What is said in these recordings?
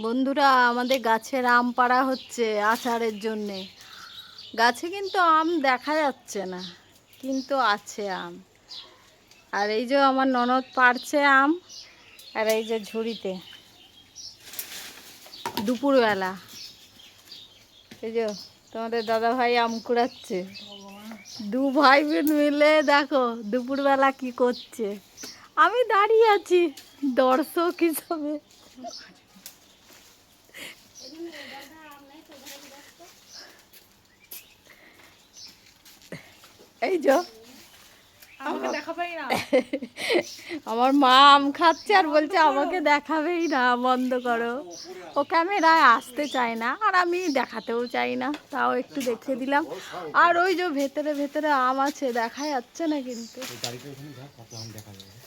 বন্ধুরা, আমাদের গাছের আম পাড়া হচ্ছে আচারের জন্যে। গাছে কিন্তু আম দেখা যাচ্ছে না, কিন্তু আছে আম। আর এই যে আমার ননদ পাড়ছে আম, আর এই যে ঝুড়িতে দুপুরবেলা এই যে তোমাদের দাদা ভাই আম কুড়াচ্ছে। দু ভাই বোন মিলে দেখো দুপুরবেলা কি করছে। আমি দাঁড়িয়ে আছি দর্শক হিসাবে। এই যে আমার মা আম খাচ্ছে আর বলছে আমাকে দেখাবেই না, বন্ধ করো। ও ক্যামেরায় আসতে চায় না, আর আমি দেখাতেও চাই না, তাও একটু দেখিয়ে দিলাম। আর ওই যে ভেতরে ভেতরে আম আছে, দেখা যাচ্ছে না কিন্তু।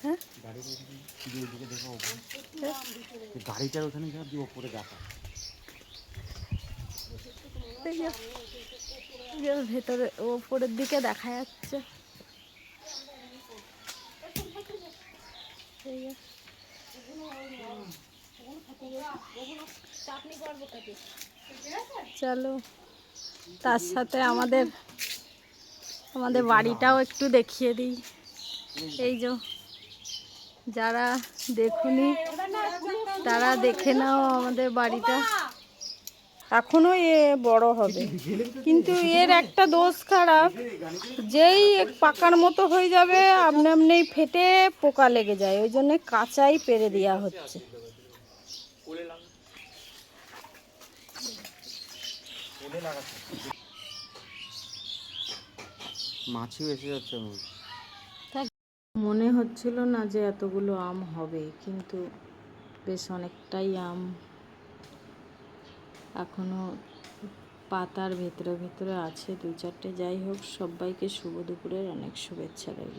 হ্যাঁ, গাড়িটার ওখানে ওপরে দেখা ভেতরে ওপরের দিকে দেখা যাচ্ছে। চলো, তার সাথে আমাদের বাড়িটাও একটু দেখিয়ে দিই। এই যে যারা দেখুনি তারা দেখে নাও আমাদের বাড়িটা। এখনো এ বড় হবে, কিন্তু এর একটা দোষ খারাপ, যেই পাকার মতো হয়ে যাবে আপনি আপনিই ফেটে পোকা লেগে যায়, ওই জন্য কাঁচাই পেরে দেওয়া হচ্ছে। মাছিও এসে যাচ্ছে। মনে হচ্ছিল না যে এতগুলো আম হবে, কিন্তু বেশ অনেকটাই আম এখনো পাতার ভেতরে ভেতরে আছে, দু চারটে। যাই হোক, সবাইকে শুভ দুপুরের অনেক শুভেচ্ছা রইল।